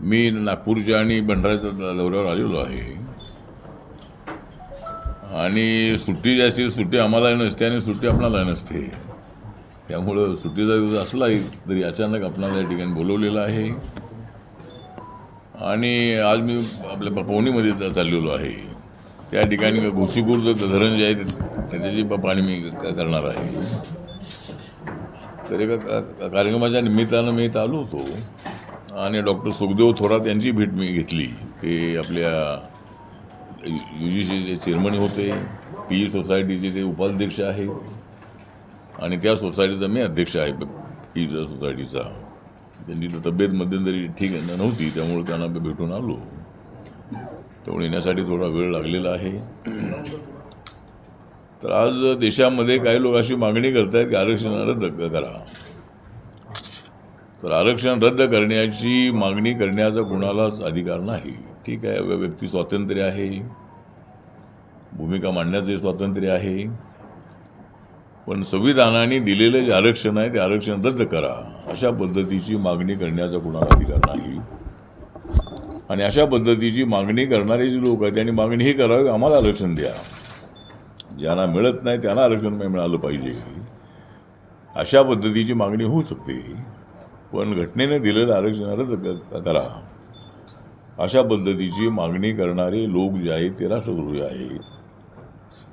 मी नागपूरच्या आणि भंडाऱ्याच्या दौऱ्यावर आलेलो आहे आणि सुट्टी जास्ती सुट्टी आम्हाला नसते आणि सुट्टी आपणाला नसते. त्यामुळं सुट्टीचा दिवस असलाही तरी अचानक आपणाला या ठिकाणी बोलवलेलं आहे आणि आज मी आपल्या पवनीमध्ये चाललेलो आहे. त्या ठिकाणी गोसीखुर्द धरण जे आहे त्याची पाणी मी करणार आहे. तर एका कार्यक्रमाच्या निमित्तानं मी इथं आलो होतो आणि डॉक्टर सुखदेव थोरात यांची भेट मी घेतली. ते आपल्या UGCचे चेअरमन होते, PE सोसायटीचे ते उपाध्यक्ष आहेत आणि त्या सोसायटीचा मी अध्यक्ष आहे PE सोसायटीचा. त्यांची तब्येत मध्यंतरी ठीक नव्हती, त्यामुळे त्यांना भेटून आलो. त्यामुळे येण्यासाठी थोडा वेळ लागलेला आहे. तर आज देशामध्ये काही लोक अशी मागणी करतायत की आरक्षण रद्द करा. तर आरक्षण रद्द करण्याची मागणी करण्याचा कुणालाच अधिकार नाही. ठीक आहे, व्यक्ती स्वातंत्र्य आहे, भूमिका मांडण्याचे स्वातंत्र्य आहे, पण संविधानाने दिलेलं जे आरक्षण आहे ते आरक्षण रद्द करा अशा पद्धतीची मागणी करण्याचा कुणाला अधिकार नाही. आणि अशा पद्धतीची मागणी करणारे जे लोक आहेत त्यांनी मागणी ही करावी, आम्हाला आरक्षण द्या. ज्यांना मिळत नाही त्यांना आरक्षण मिळालं पाहिजे अशा पद्धतीची मागणी होऊ शकते. पण घटनेने दिलेलं आरक्षण रद्द करा अशा पद्धतीची मागणी करणारे लोक जे आहेत ते राष्ट्रद्रोही आहेत.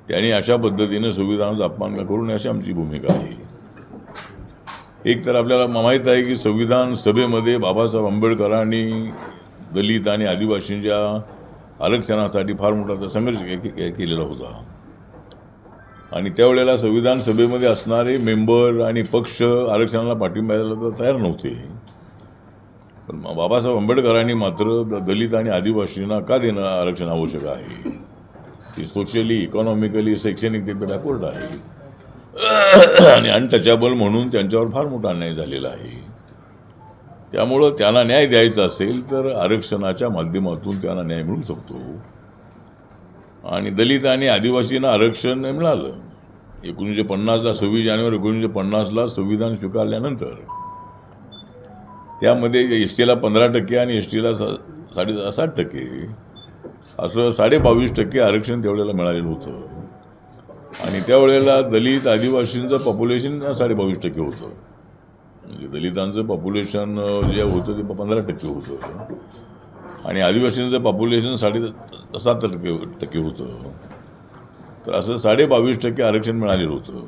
त्यांनी अशा पद्धतीनं संविधानाचा अपमान करू नये अशी आमची भूमिका आहे. एक तर आपल्याला माहीत आहे की संविधान सभेमध्ये बाबासाहेब आंबेडकरांनी दलित आणि आदिवासींच्या आरक्षणासाठी फार मोठा संघर्ष केलेला होता आणि त्यावेळेला संविधान सभेमध्ये असणारे मेंबर आणि पक्ष आरक्षणाला पाठिंबा द्यायला तयार नव्हते. पण बाबासाहेब आंबेडकरांनी मात्र दलित आणि आदिवासींना का देणं आरक्षण आवश्यक आहे, ते सोशली, इकॉनॉमिकली, शैक्षणिक ते बॅकवर्ड आहे आणि अनटचेबल म्हणून त्यांच्यावर फार मोठा अन्याय झालेला आहे. त्यामुळं त्यांना न्याय द्यायचा असेल तर आरक्षणाच्या माध्यमातून त्यांना न्याय मिळू शकतो. आणि दलित आणि आदिवासींना आरक्षण मिळालं 1950ला. 26 जानेवारी 1950ला संविधान स्वीकारल्यानंतर त्यामध्ये STला 15% आणि STला 60% असं 22.5% आरक्षण त्यावेळेला मिळालेलं होतं आणि त्यावेळेला दलित आदिवासींचं पॉप्युलेशन 22.5% होतं. म्हणजे दलितांचं पॉप्युलेशन जे होतं ते 15% होतं आणि आदिवासींचं पॉप्युलेशन 7.5% होतं. तर असं 22.5% आरक्षण मिळालेलं होतं.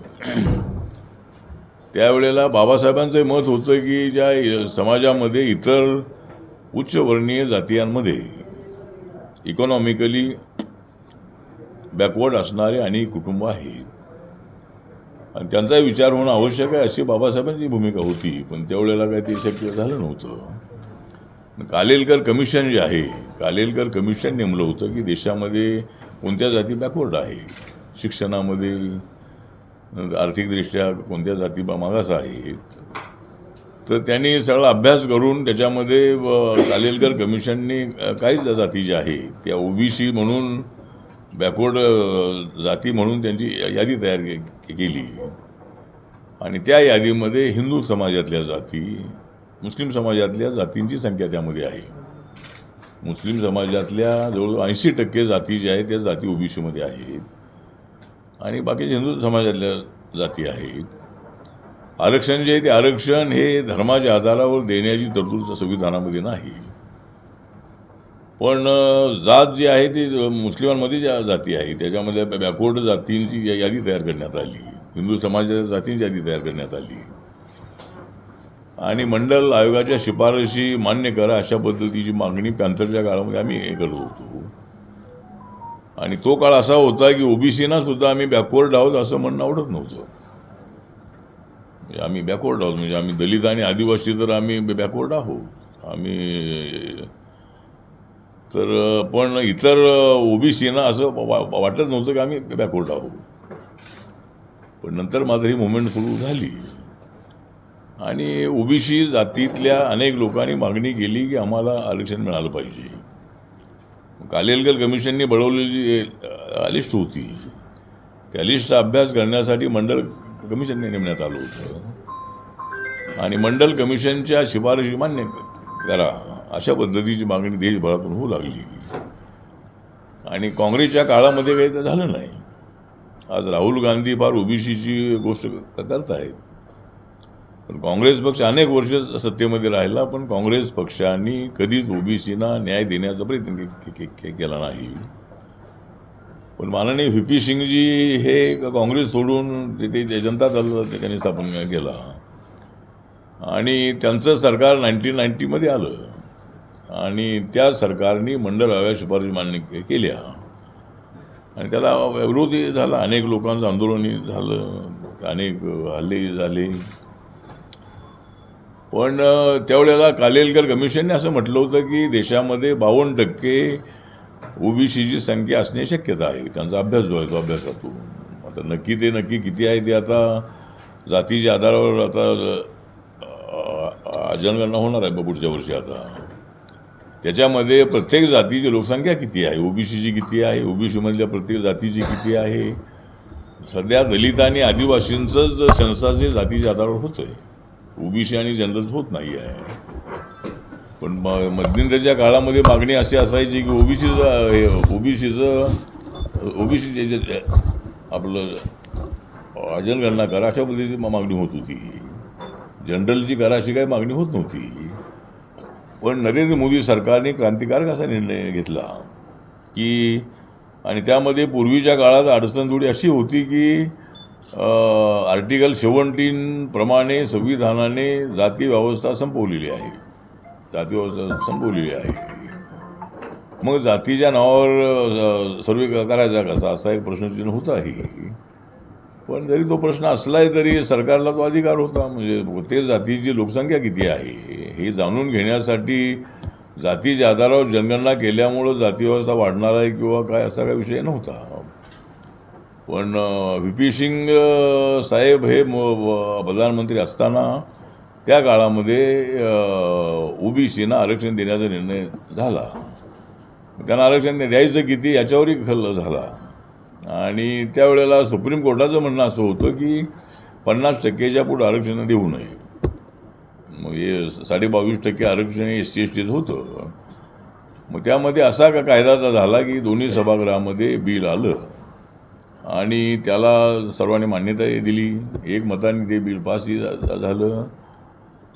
त्यावेळेला बाबासाहेबांचं मत होतं की ज्या समाजामध्ये इतर उच्चवर्णीय जातीयांमध्ये इकॉनॉमिकली बॅकवर्ड असणारे अनेक कुटुंब आहेत आणि त्यांचा विचार होणं आवश्यक आहे अशी बाबासाहेबांची भूमिका होती. पण त्यावेळेला काही ते शक्य झालं नव्हतं. कालेलकर कमिशन जे आहे, कालेलकर कमिशन नेमलं होतं की देशामध्ये कोणत्या जाती बॅकवर्ड आहे, शिक्षणामध्ये, आर्थिकदृष्ट्या कोणत्या जाती मागास आहेत. तर त्यांनी सगळा अभ्यास करून त्याच्यामध्ये कालेलकर कमिशनने काही जाती ज्या आहेत त्या OBC म्हणून बॅकवर्ड जाती म्हणून त्यांची यादी तयार केली आणि त्या यादीमध्ये हिंदू समाजातल्या जाती, मुस्लिम समाजातल्या जातींची संख्या त्यामध्ये आहे. मुस्लिम समाजातल्या जवळजवळ 80% जाती ज्या आहेत त्या जाती OBCमध्ये आहेत आणि बाकीचे हिंदू समाजातल्या जाती आहेत. आरक्षण जे आहे ते आरक्षण हे धर्माच्या आधारावर देण्याची तरतूद संविधानामध्ये नाही. पण जात जी आहे ती मुस्लिमांमध्ये ज्या जाती आहेत त्याच्यामध्ये बॅकवर्ड जातींची यादी तयार करण्यात आली, हिंदू समाजाच्या जातींची यादी तयार करण्यात आली आणि मंडल आयोगाच्या शिफारशी मान्य करा अशा पद्धतीची मागणी पॅन्थरच्या काळामध्ये आम्ही करत होतो. आणि तो काळ असा होता की OBCना सुद्धा आम्ही बॅकवर्ड आहोत असं म्हणणं आवडत नव्हतं. आम्ही बॅकवर्ड आहोत म्हणजे आम्ही दलित आणि आदिवासी तर आम्ही बॅकवर्ड आहोत आम्ही. तर पण इतर OBCना असं वाटत नव्हतं की आम्ही बॅकवर्ड आहोत. पण नंतर मात्र ही मुवमेंट सुरू झाली आणि OBC जातीतल्या अनेक लोकांनी मागणी केली की आम्हाला आरक्षण मिळालं पाहिजे. कालेलकर कमिशनने बनवलेली लिस्ट होती, त्या लिस्टचा अभ्यास करण्यासाठी मंडल कमिशनने नेमण्यात आलं होतं आणि मंडल कमिशनच्या शिफारशी मान्य करा अशा पद्धतीची मागणी देशभरातून होऊ लागली. आणि काँग्रेसच्या काळामध्ये काही ते झालं नाही. आज राहुल गांधी फार ओबीसीची गोष्ट करत आहेत, पण काँग्रेस पक्ष अनेक वर्ष सत्तेमध्ये राहिला, पण काँग्रेस पक्षांनी कधीच ओबीसीना न्याय देण्याचा प्रयत्न केला नाही. पण माननीय व्ही.पी. सिंगजी हे काँग्रेस सोडून तिथे जनता दल त्यांनी स्थापन केला आणि त्यांचं सरकार 1990मध्ये आलं आणि त्या सरकारने मंडळ आयोगाच्या शिफारशी मान्य केल्या आणि त्याला विरोधी झाला. अनेक लोकांचं आंदोलनही झालं, अनेक हल्लेही झाले. पण त्यावेळेला कालेलकर कमिशनने असं म्हटलं होतं की देशामध्ये 52% ओबीसीची संख्या असण्याची शक्यता आहे. त्यांचा अभ्यास जो आहे तो अभ्यासातून आता नक्की किती आहे ते आता जातीच्या आधारावर आता जनगणना होणार आहे पुढच्या वर्षी. आता त्याच्यामध्ये प्रत्येक जातीची लोकसंख्या किती आहे, ओबीसीची किती आहे, ओबीसीमधल्या प्रत्येक जातीची किती आहे. सध्या दलित आणि आदिवासींचंच सेन्सस जातीच्या आधारावर होतं आहे, ओबीसी आणि जनरल होत नाही आहे. पण मध्यंतरीच्या काळामध्ये मागणी अशी असायची की ओबीसी आपलं जनगणना करा अशा पद्धतीची मागणी होत होती. जनरलची करा अशी काही मागणी होत नव्हती. पण नरेंद्र मोदी सरकारने क्रांतिकारक असा निर्णय घेतला की आणि त्यामध्ये पूर्वीच्या काळात अडचण थोडी अशी होती की आर्टिकल 17 प्रमाणे संविधानाने जाती व्यवस्था संपवलेली आहे. मग जातीच्या नावावर सर्वे करायचा कसा असा एक प्रश्नचिन्ह होताही. पण जरी तो प्रश्न असलाही तरी सरकारला तो अधिकार होता. म्हणजे प्रत्येक जातीची लोकसंख्या किती आहे हे जाणून घेण्यासाठी जातीच्या आधारावर जनगणना केल्यामुळं जाती व्यवस्था वाढणार आहे किंवा काय असा काही विषय नव्हता. पण व्ही.पी. सिंग साहेब हे प्रधानमंत्री असताना त्या काळामध्ये ओबीसीना आरक्षण देण्याचा निर्णय झाला. त्यांना आरक्षण द्यायचं किती याच्यावरही खल्ला झाला आणि त्यावेळेला सुप्रीम कोर्टाचं म्हणणं असं होतं की 50%च्या पुढे आरक्षण देऊ नये. मग हे 22.5% आरक्षण SC/STचं होतं. मग त्यामध्ये असा कायदा झाला की दोन्ही सभागृहामध्ये बिल आलं आणि त्याला सर्वांनी मान्यता दिली. एकमताने ते बिल पासही झालं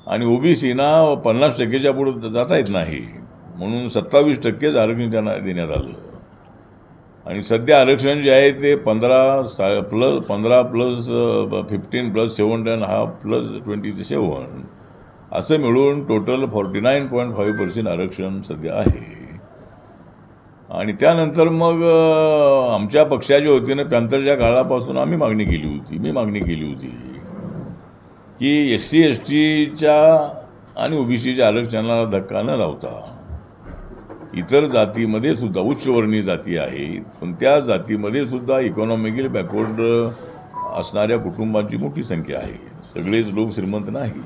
आणि ओबीसीना 50%च्या पुढे जाता येत नाही म्हणून 27% आरक्षण त्यांना देण्यात आलं. आणि सध्या आरक्षण जे आहे ते 15 + 15 + 7.5 + 27 असं मिळून टोटल 49.5% आरक्षण सध्या आहे. आणि त्यानंतर मग आमच्या पक्षाच्या वतीनं पॅंथरच्या काळापासून मी मागणी केली होती की SC/STच्या आणि ओबीसीच्या आरक्षणाला धक्का न लावता इतर जातीमध्ये सुद्धा उच्चवर्णीय जाती आहेत, पण त्या जातीमध्ये सुद्धा इकॉनॉमिकली बॅकवर्ड असणाऱ्या कुटुंबांची मोठी संख्या आहे. सगळेच लोक श्रीमंत नाही.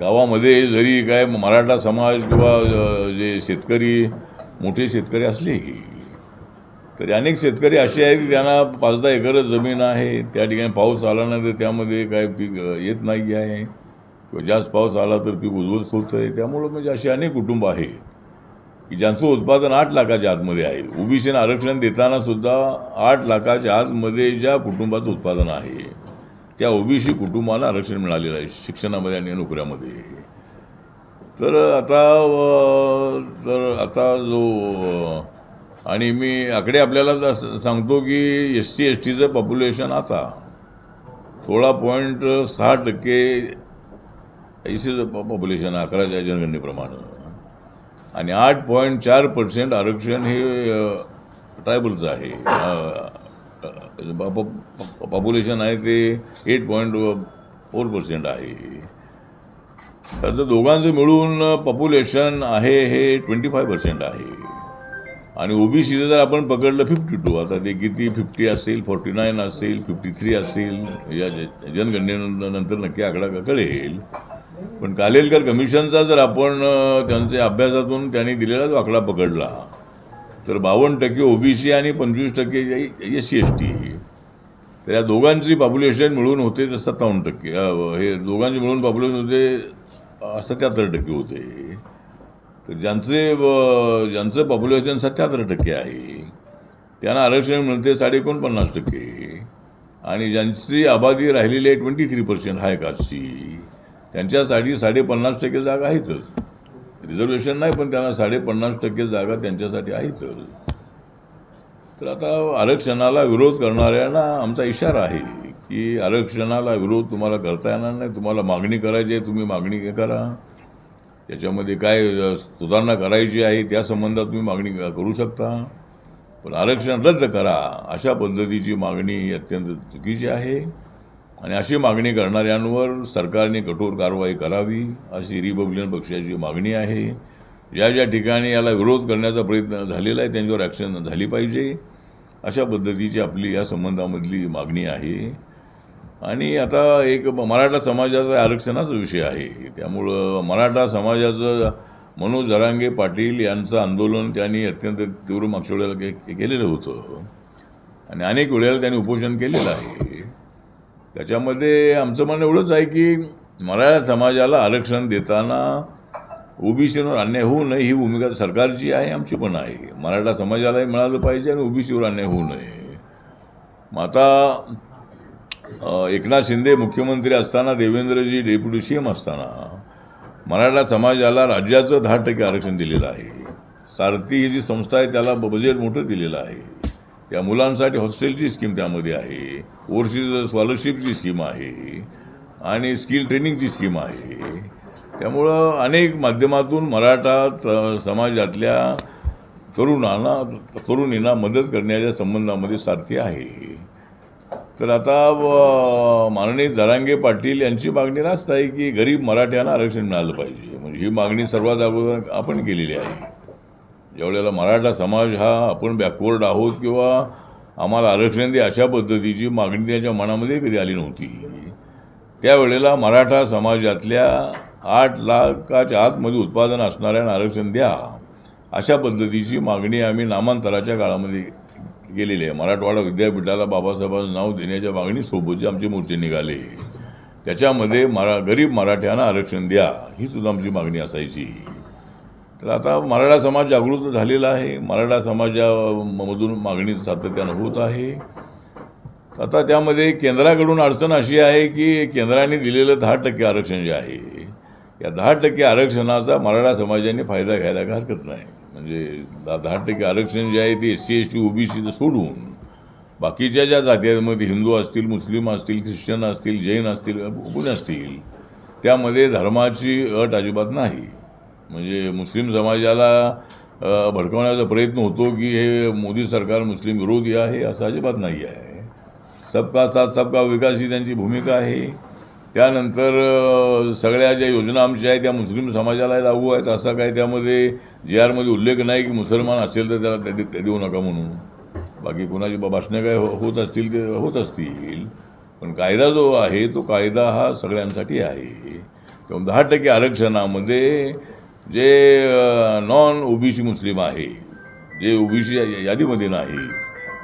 गावामध्ये जरी काय मराठा समाज किंवा जे शेतकरी मोठे शेतकरी असलेही तरी अनेक शेतकरी असे आहेत की त्यांना 5-10 एकर जमीन आहे. त्या ठिकाणी पाऊस आला नाही तर त्यामध्ये काय पीक येत नाही आहे किंवा जास्त पाऊस आला तर पीक उद्ध्वस्त होतं आहे. त्यामुळं म्हणजे अशी अनेक कुटुंब आहेत की ज्यांचं उत्पादन 8 लाखाच्या आतमध्ये आहे. ओबीसीनं आरक्षण देताना सुद्धा 8 लाखाच्या आतमध्ये ज्या कुटुंबाचं उत्पादन आहे त्या ओबीसी कुटुंबाला आरक्षण मिळालेलं आहे शिक्षणामध्ये आणि नोकऱ्यामध्ये. तर आता जो आणि मी आकडे आपल्याला सांगतो की SC/STचं पॉप्युलेशन आता 16.6% ऐसीचं पॉप्युलेशन 11च्या जनगणनेप्रमाणे आणि 8.4% आरक्षण हे ट्रायबलचं आहे. पॉप्युलेशन आहे ते 8.4% आहे. तर दोघांचं मिळून पॉप्युलेशन आहे हे 25% आहे. आणि ओबीसीचं जर आपण पकडलं 52, आता ते किती 50 असेल, 49 असेल, 53 असेल, या जनगणनेनंतर नक्की आकडा कळेल. पण कालेलकर कमिशनचा जर आपण त्यांच्या अभ्यासातून त्यांनी दिलेला जो आकडा पकडला तर 52% ओबीसी आणि 25% SC/ST. तर या दोघांची पॉप्युलेशन मिळून होते 57%. हे दोघांचे मिळून पॉप्युलेशन होते 77% होते. तर ज्यांचं पॉप्युलेशन 77% आहे त्यांना आरक्षण मिळते 49.5%, आणि ज्यांची आबादी राहिलेली आहे 23% हाय कास्टची त्यांच्यासाठी 50.5% जागा आहेतच. रिझर्वेशन नाही, पण त्यांना 50.5% जागा त्यांच्यासाठी आहेतच. तर आता आरक्षणाला विरोध करणाऱ्यांना आमचा इशारा आहे की आरक्षणाला विरोध तुम्हाला करता येणार नाही. तुम्हाला मागणी करायची आहे, तुम्ही मागणी करा. त्याच्यामध्ये काय सुधारणा करायची आहे त्या संबंधात तुम्ही मागणी करू शकता, पण आरक्षण रद्द करा अशा पद्धतीची मागणी अत्यंत चुकीची आहे. आणि अशी मागणी करणाऱ्यांवर सरकारने कठोर कारवाई करावी अशी रिपब्लिकन पक्षाची मागणी आहे. ज्या ज्या ठिकाणी याला विरोध करण्याचा प्रयत्न झालेला आहे त्यांच्यावर ॲक्शन झाली पाहिजे अशा पद्धतीची आपली या संबंधामधली मागणी आहे. आणि आता एक मराठा समाजाचा आरक्षणाचा विषय आहे, त्यामुळं मराठा समाजाचं मनोज जरांगे पाटील यांचं आंदोलन त्यांनी अत्यंत तीव्र मागच्या वेळेला केलेलं होतं आणि अनेक वेळेला त्यांनी उपोषण केलेलं आहे. त्याच्यामध्ये आमचं म्हणणं एवढंच आहे की मराठा समाजाला आरक्षण देताना ओबीसीवर अन्याय होऊ नये ही भूमिका सरकारची आहे, आमची पण आहे. मराठा समाजालाही मिळालं पाहिजे आणि ओबीसीवर अन्याय होऊ नये. मग आता एकनाथ शिंदे मुख्यमंत्री असताना, देवेंद्रजी डेप्युटी सीएम असताना मराठा समाजाला राज्याचं 10% आरक्षण दिलेलं आहे. सारथी ही जी संस्था आहे त्याला बजेट मोठं दिलेलं आहे. त्या मुलांसाठी हॉस्टेलची स्कीम त्यामध्ये आहे, ओव्हरसीज स्कॉलरशिपची स्कीम आहे आणि स्किल ट्रेनिंगची स्कीम आहे. त्यामुळं अनेक माध्यमातून मराठा समाजातल्या तरुणींना मदत करण्याच्या संबंधामध्ये सारथी आहे. तर आता माननीय जरांगे पाटील यांची मागणी रास्त आहे की गरीब मराठ्यांना आरक्षण मिळालं पाहिजे. म्हणजे ही मागणी सर्वात अगोदर आपण केलेली आहे. ज्यावेळेला मराठा समाज हा आपण बॅकवर्ड आहोत किंवा आम्हाला आरक्षण दे अशा पद्धतीची मागणी त्याच्या मनामध्ये कधी आली नव्हती, त्यावेळेला मराठा समाजातल्या 8 लाखाच्या आतमध्ये उत्पादन असणाऱ्यांना आरक्षण द्या अशा पद्धतीची मागणी आम्ही नामांतराच्या काळामध्ये गेलेली आहे. मराठवाडा विद्यापीठाला बाबासाहेबांचं नाव देण्याच्या मागणीसोबतचे आमचे मोर्चे निघाले. त्याच्यामध्ये गरीब मराठ्यांना आरक्षण द्या ही सुद्धा आमची मागणी असायची. तर आता मराठा समाज जागृत झालेला आहे. मराठा समाजामधून मागणी सातत्यानं होत आहे. आता त्यामध्ये केंद्राकडून अडचण अशी आहे की केंद्राने दिलेलं 10% आरक्षण जे आहे या 10% आरक्षणाचा मराठा समाजाने फायदा घ्यायला काही हरकत नाही. म्हणजे 10% आरक्षण जे आहे ते SC ST OBC सोडून बाकीच्या ज्या जातीमध्ये हिंदू असतील, मुस्लिम असतील, ख्रिश्चन असतील, जैन असतील, कोणी असतील, त्यामध्ये धर्माची अट अजिबात नाही. म्हणजे मुस्लिम समाजाला भडकवण्याचा प्रयत्न होतो की हे मोदी सरकार मुस्लिम विरोधी आहे, असं अजिबात नाही आहे. सबका साथ सबका विकास ही त्यांची भूमिका आहे. त्यानंतर सगळ्या ज्या योजना आमच्या आहेत त्या मुस्लिम समाजाला लागू आहेत. असा काय त्यामध्ये GR उल्लेख नाही की मुसलमान असेल तर त्याला देऊ नका म्हणून. बाकी कोणाची भाषणं काय होत असतील ते होत असतील, पण कायदा जो आहे तो कायदा हा सगळ्यांसाठी आहे. किंवा 10% आरक्षणामध्ये जे नॉन OBC मुस्लिम आहे, जे OBC यादीमध्ये नाही,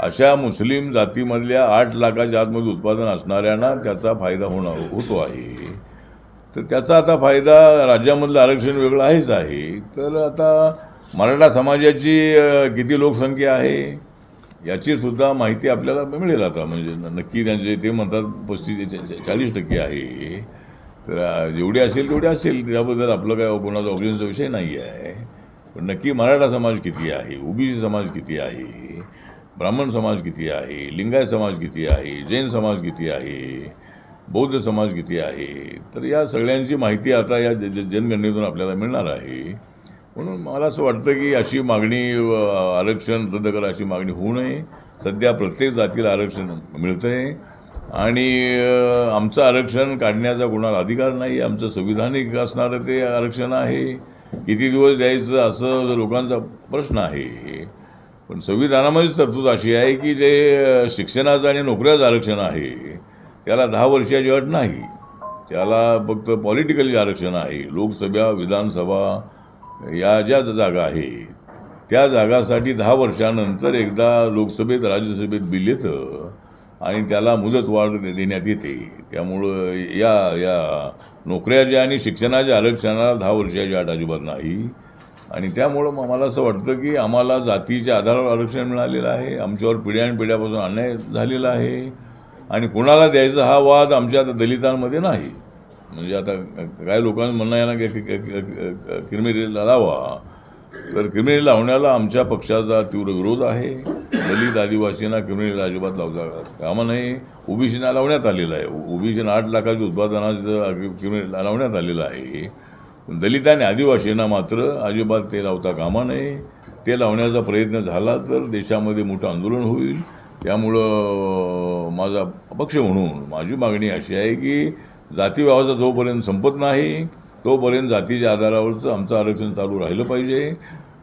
अशा मुस्लिम जातीमधल्या 8 लाखाच्या आतमध्ये उत्पादन असणाऱ्यांना त्याचा फायदा होतो आहे. तर त्याचा आता फायदा राज्यामधलं आरक्षण वेगळं आहेच आहे. तर आता मराठा समाजाची किती लोकसंख्या आहे याची सुद्धा माहिती आपल्याला मिळेल आता. म्हणजे नक्की त्यांचे ते म्हणतात 35-40% आहे. तर जेवढी असेल तेवढी असेल, त्याबद्दल आपलं काय कोणाचा ऑब्जेक्शनचा विषय नाही आहे. पण नक्की मराठा समाज किती आहे, OBC समाज किती आहे, ब्राह्मण समाज किती आहे, लिंगायत समाज किती आहे, जैन समाज किती आहे, बौद्ध समाज किती आहे, तर या सगळ्यांची माहिती आता या जनगणनेतून आपल्याला मिळणार आहे. म्हणून मला असं वाटतं की अशी मागणी आरक्षण रद्द करा अशी मागणी होऊ नये. सध्या प्रत्येक जातीला आरक्षण मिळतं आहे आणि आमचं आरक्षण काढण्याचा कोणाला अधिकार नाही. आमचं संविधानिक असणारं ते आरक्षण आहे. किती दिवस द्यायचं असं लोकांचा प्रश्न आहे. पण संविधानामध्येच तरतूद अशी आहे की जे शिक्षणाचं आणि नोकऱ्याचं आरक्षण आहे त्याला 10 वर्षाची अट नाही, त्याला फक्त पॉलिटिकल आरक्षण आहे. लोकसभा, विधानसभा या ज्या जागा आहेत त्या जागासाठी 10 वर्षानंतर एकदा लोकसभेत राज्यसभेत बिल येतं आणि त्याला मुदतवाढ देण्यात येते. त्यामुळं या नोकऱ्याच्या आणि शिक्षणाच्या आरक्षणाला 10 वर्षाची अट अजिबात नाही. आणि त्यामुळं मला असं वाटतं की आम्हाला जातीच्या आधारावर आरक्षण मिळालेलं आहे, आमच्यावर पिढ्यानपिढ्यापासून अन्याय झालेला आहे आणि कुणाला द्यायचा हा वाद आमच्या दलितांमध्ये नाही. म्हणजे आता काय लोकांचं म्हणणं आहे ना की क्रिमिनल लावा, तर क्रिमिनल लावण्याला आमच्या पक्षाचा तीव्र विरोध आहे. दलित आदिवासींना क्रिमिनल अजिबात लावता कामा नाही. ओबीसीना लावण्यात आलेलं आहे. ओबीसीना 8 लाखाच्या उत्पादनाचं क्रिमिनल लावण्यात आलेलं आहे. दलित आणि आदिवासींना मात्र अजिबात ते लावता कामा नये. ते लावण्याचा प्रयत्न झाला तर देशामध्ये मोठं आंदोलन होईल. त्यामुळं माझा पक्ष म्हणून माझी मागणी अशी आहे की जाती व्यवस्था जोपर्यंत संपत नाही तोपर्यंत जातीच्या आधारावरचं आमचं आरक्षण चालू राहिलं पाहिजे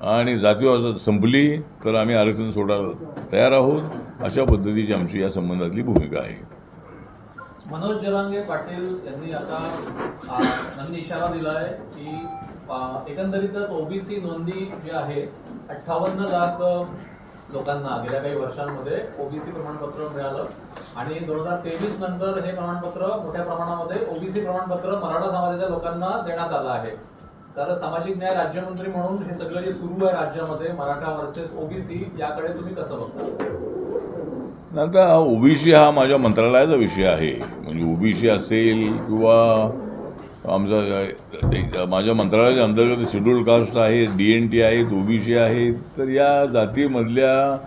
आणि जाती व्यवस्था संपली तर आम्ही आरक्षण सोडायला तयार आहोत. अशा पद्धतीची आमची या संबंधातली भूमिका आहे. मनोज जरांगे पाटील यांनी आता इशारा दिला आहे की एकंदरीतच ओबीसी नोंदी जी आहे 58 लाख लोकांना गेल्या काही वर्षांमध्ये ओबीसी प्रमाणपत्र मिळालं आणि 2023 नंतर हे प्रमाणपत्र मोठ्या प्रमाणामध्ये ओबीसी प्रमाणपत्र मराठा समाजाच्या लोकांना देण्यात आलं आहे. तर सामाजिक न्याय राज्यमंत्री म्हणून हे सगळं जे सुरू आहे राज्यामध्ये मराठा वर्सेस ओबीसी याकडे तुम्ही कसं बघता? आता ओबीसी हा माझ्या मंत्रालयाचा विषय आहे. म्हणजे ओबीसी असेल किंवा माझ्या मंत्रालयाच्या अंतर्गत शेड्यूल कास्ट आहे, DNT आहेत, ओबीसी आहेत. तर या जातीमधल्या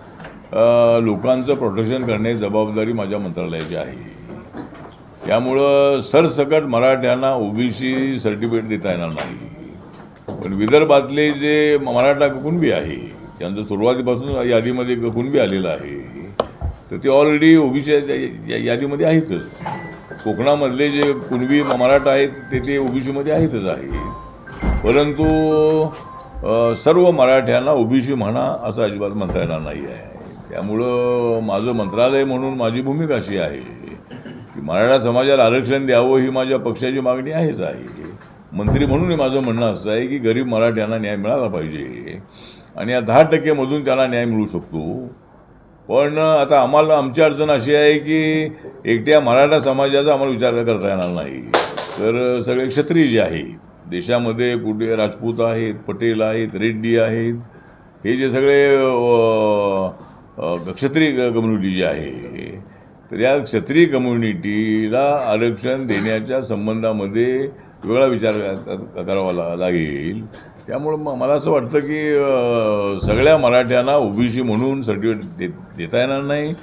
लोकांचं प्रोटेक्शन करण्याची जबाबदारी माझ्या मंत्रालयाची आहे. त्यामुळं सरसकट मराठ्यांना ओबीसी सर्टिफिकेट देता येणार नाही. पण विदर्भातले जे मराठा कुणबी आहे त्यांचं सुरुवातीपासून यादीमध्ये कुणबी आलेलं आहे तर ते ऑलरेडी ओबीसी यादीमध्ये आहेतच. कोकणामधले जे कुणबी मराठा आहेत ते ओबीसीमध्ये आहेतच आहेत. परंतु सर्व मराठ्यांना ओबीसी म्हणा असं अजिबात म्हणता येणार नाही आहे. त्यामुळं माझं मंत्रालय म्हणून माझी भूमिका अशी आहे की मराठा समाजाला आरक्षण द्यावं ही माझ्या पक्षाची मागणी आहेच आहे. मंत्री म्हणून माझं म्हणणं असं आहे की गरीब मराठ्यांना न्याय मिळाला पाहिजे आणि या 10% मधून त्याला न्याय मिळू शकतो. पण आता आम्हाला आमची अडचण अशी आहे की एकट्या मराठा समाजाचा आम्हाला विचार करता येणार नाही. तर सगळे क्षत्रिय जे आहेत देशामध्ये कुठे राजपूत आहेत, पटेल आहेत, रेड्डी आहेत, हे जे सगळे क्षत्रिय कम्युनिटी जी आहे तर या क्षत्रिय कम्युनिटीला आरक्षण देण्याच्या संबंधामध्ये वेगळा विचार करावा लागेल. त्यामुळं मला असं वाटतं की सगळ्या मराठ्यांना ओबीसी म्हणून सर्टिफिकेट देता येणार नाही.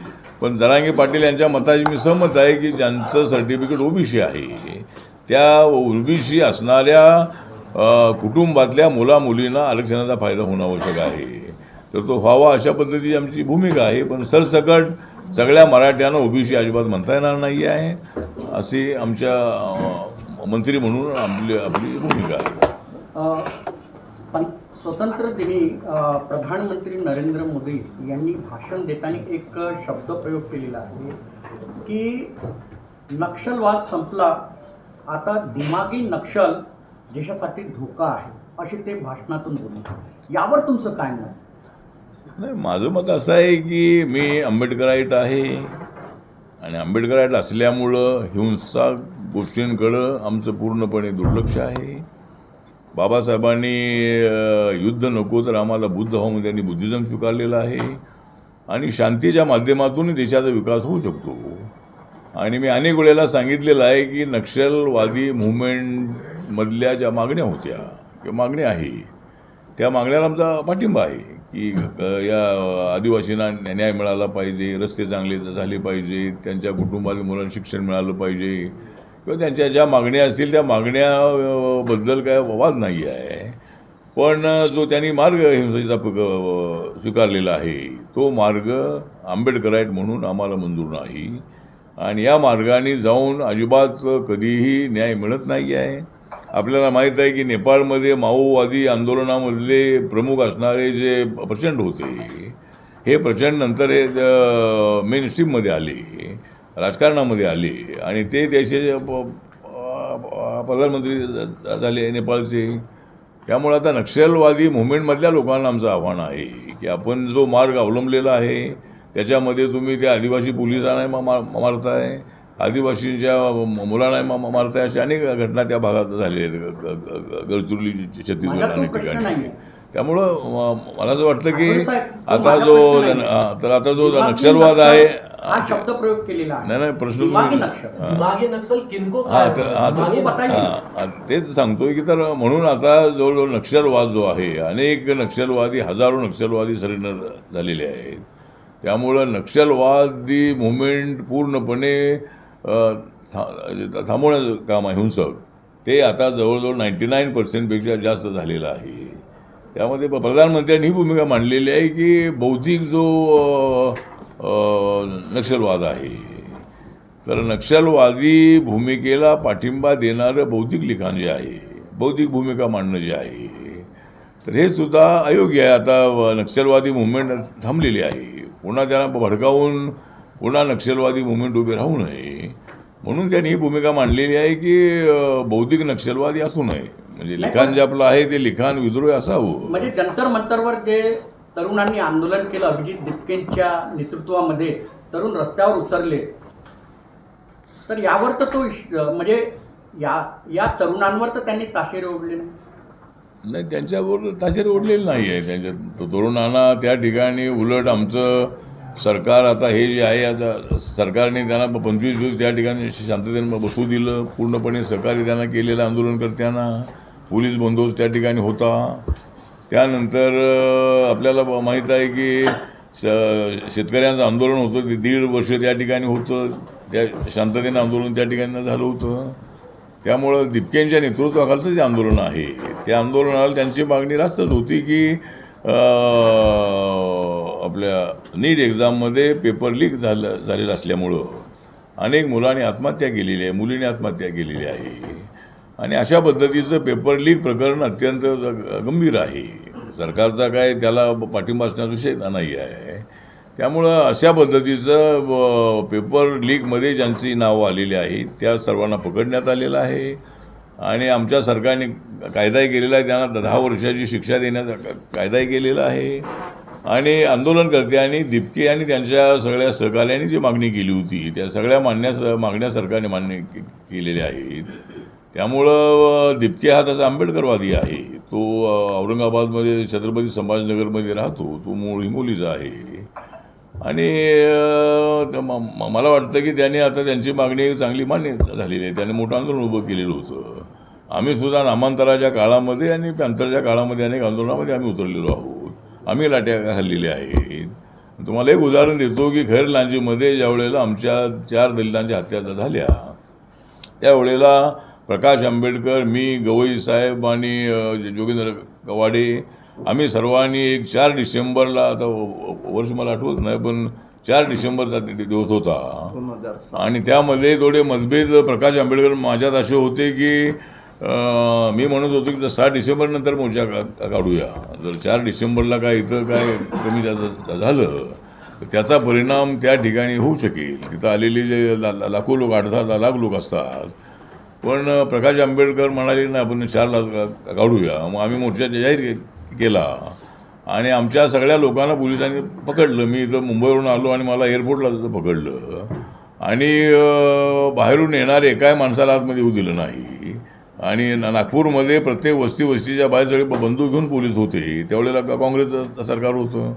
पण जरांगे पाटील यांच्या मताशी मी सहमत आहे की ज्यांचं सर्टिफिकेट ओबीसी आहे त्या ओबीसी असणाऱ्या कुटुंबातल्या मुलामुलींना आरक्षणाचा फायदा होणं आवश्यक आहे. तर तो व्हावा अशा पद्धतीची आमची भूमिका आहे. पण सरसकट सगळ्या मराठ्यांना ओबीसी अजिबात म्हणता येणार नाही आहे अशी आमच्या मंत्री म्हणून आपली भूमिका आहे. पण स्वतंत्र दिनी प्रधानमंत्री नरेंद्र मोदी यांनी भाषण देताना एक शब्दप्रयोग केलेला आहे की नक्षलवाद संपला, आता दिमागी नक्षल देशासाठी धोका आहे, असे ते भाषणातून बोलले. यावर तुमचं काय मत? नाही, माझं मत असं आहे की मी आंबेडकराईट आहे आणि आंबेडकराईट असल्यामुळं हिंसक गोष्टींकडं आमचं पूर्णपणे दुर्लक्ष आहे. बाबासाहेबांनी युद्ध नको तर आम्हाला बुद्ध व्हावं त्यांनी बुद्धिझम स्वीकारलेला आहे आणि शांतीच्या माध्यमातून देशाचा विकास होऊ शकतो. आणि मी अनेक वेळेला सांगितलेलं आहे की नक्षलवादी मुवमेंटमधल्या ज्या मागण्या होत्या किंवा मागण्या आहे त्या मागण्याला आमचा पाठिंबा आहे की या आदिवासींना न्याय मिळाला पाहिजे, रस्ते चांगले झाले पाहिजे, त्यांच्या कुटुंबातील मुलांना शिक्षण मिळालं पाहिजे किंवा त्यांच्या ज्या मागण्या असतील त्या मागण्याबद्दल काय वाद नाही आहे. पण जो त्यांनी मार्ग हिंसेचा स्वीकारलेला आहे तो मार्ग आंबेडकराईट म्हणून आम्हाला मंजूर नाही आणि या मार्गाने जाऊन अजिबात कधीही न्याय मिळत नाही आहे. आपल्याला माहीत आहे की नेपाळमध्ये माओवादी आंदोलनामधले प्रमुख असणारे जे प्रचंड होते हे प्रचंड नंतर हे मेन स्ट्रीममध्ये आले, राजकारणामध्ये आले आणि ते देशाचे प्रधानमंत्री झाले नेपाळचे. त्यामुळे आता नक्षलवादी मुवमेंटमधल्या लोकांना आमचं आव्हान आहे की आपण जो मार्ग अवलंबलेला आहे त्याच्यामध्ये तुम्ही त्या आदिवासी पोलिसांना मारताय, आदिवासींच्या मुलांना मारताय, अशा अनेक घटना त्या भागात झालेल्या आहेत, गडचिरोली, छत्तीसगड अनेक ठिकाणी. त्यामुळं मला असं वाटतं की आठवले साहेब, तो आता माझा जो प्रश्न नाही. तर आता जो दिमागी नक्षलवाद नक्षल आहे हा शब्द प्रयोग केलेला नाही आहे. प्रश्न दिमागी तुम्ही- नक्षल दिमागी नक्सल किनको हा, काय तर- हा, तर- दिमागी तो बताइए. हा, तेच सांगतोय की तर म्हणून आता जवळजवळ नक्षलवाद जो आहे अनेक नक्षलवादी हजारो नक्षलवादी सरेंडर झालेले आहेत. त्यामुळं नक्षलवादी मुवमेंट पूर्णपणे थांबवण्याचं काम आहे हिंसक ते आता जवळजवळ 99% जास्त झालेलं आहे. त्यामध्ये प्रधानमंत्र्यांनी ही भूमिका मांडलेली आहे की बौद्धिक जो नक्षलवाद आहे तर नक्षलवादी भूमिकेला पाठिंबा देणारं बौद्धिक लिखाण जे आहे बौद्धिक भूमिका मांडणं जे आहे तर हे सुद्धा अयोग्य आहे. आता नक्षलवादी मुवमेंट थांबलेली आहे. पुन्हा त्यांना भडकावून पुन्हा नक्षलवादी मुवमेंट उभे राहू नये म्हणून त्यांनी ही भूमिका मांडलेली आहे की बौद्धिक नक्षलवादी असू नये. म्हणजे लिखाण जे आपलं आहे ते लिखाण विद्रोही असावं. म्हणजे जंतर मंतरवर जे तरुणांनी आंदोलन केलं अभिजित दिपकेंच्या नेतृत्वामध्ये तरुण रस्त्यावर उतरले तर यावर तर तो म्हणजे या तरुणांवर तर त्यांनी ताशेरे ओढले नाही. नाही त्यांच्यावर ताशेरे ओढलेले नाही आहे. त्यांच्या तरुणांना त्या ठिकाणी उलट आमचं सरकार आता हे जे आहे आता सरकारने त्यांना 25 दिवस त्या ठिकाणी शांततेने बसू दिलं. पूर्णपणे सहकार्य त्यांना केलेलं आंदोलनकर्त्यांना पोलीस बंदोबस्त त्या ठिकाणी होता. त्यानंतर आपल्याला माहीत आहे की शेतकऱ्यांचं आंदोलन होतं ते 1.5 वर्ष त्या ठिकाणी होतं. त्या शांततेनं आंदोलन त्या ठिकाणी झालं होतं. त्यामुळं दिपकेंच्या नेतृत्वाखालचं जे आंदोलन आहे त्या आंदोलनाला त्यांची मागणी रास्तच होती की आपल्या नीट एक्झाममध्ये पेपर लीक झालेलं असल्यामुळं अनेक मुलांनी आत्महत्या केलेली आहे मुलींनी आत्महत्या केलेली आहे आणि अशा पद्धतीचं पेपर लीक प्रकरण अत्यंत गंभीर आहे. सरकारचा काय त्याला पाठिंबा असण्याचा विषय नाही आहे. त्यामुळं अशा पद्धतीचं पेपर लीकमध्ये ज्यांची नावं आलेली आहेत त्या सर्वांना पकडण्यात आलेलं आहे आणि आमच्या सरकारने कायदाही केलेला आहे. त्यांना 10 वर्षाची शिक्षा देण्याचा कायदाही केलेला आहे आणि आंदोलनकर्त्यांनी दिपके आणि त्यांच्या सगळ्या सहकार्यांनी जी मागणी केली होती त्या सगळ्या मागण्या सरकारने मान्य केलेल्या आहेत. त्यामुळं दिपके हा तसा आंबेडकरवादी आहे. तो औरंगाबादमध्ये छत्रपती संभाजीनगरमध्ये राहतो. तो मूळ हिंगोलीचा आहे आणि मला वाटतं की त्याने आता त्यांची मागणी चांगली मान्य झालेली आहे. त्याने मोठं आंदोलन उभं केलेलं होतं. आम्ही सुद्धा नामांतराच्या काळामध्ये आणि पॅंथरच्या काळामध्ये अनेक आंदोलनामध्ये आम्ही उतरलेलो आहोत. आम्ही लाट्या घाललेल्या आहेत. तुम्हाला एक उदाहरण देतो की खैर लांजीमध्ये ज्या वेळेला आमच्या 4 दलितांच्या हत्या झाल्या त्यावेळेला प्रकाश आंबेडकर मी गवई साहेब आणि जोगेंद्र कवाडे आम्ही सर्वांनी एक 4 डिसेंबरला आता वर्ष मला आठवत नाही पण 4 डिसेंबरचा दिवस होता आणि त्यामध्ये थोडे मतभेद प्रकाश आंबेडकर माझ्यात असे होते की मी म्हणत होतो की 6 डिसेंबरनंतर मोर्चा काढूया. जर 4 डिसेंबरला काय इथं काय कमी जास्त झालं तर त्याचा परिणाम त्या ठिकाणी होऊ शकेल. तिथं आलेले जे लाखो लोक 8-10 लाख लोक असतात. पण प्रकाश आंबेडकर म्हणाले ना आपण 4 लाख काढूया. मग आम्ही मोर्चा जाहीर केला आणि आमच्या सगळ्या लोकांना पोलिसांनी पकडलं. मी इथं मुंबईवरून आलो आणि मला एअरपोर्टला तिथं पकडलं आणि बाहेरून येणारे एकाही माणसाला आतमध्ये येऊ दिलं नाही आणि नागपूरमध्ये प्रत्येक वस्तीच्या बाहेर सगळे बंदूक घेऊन पोलीस होते. त्यावेळेला काँग्रेसचं सरकार होतं.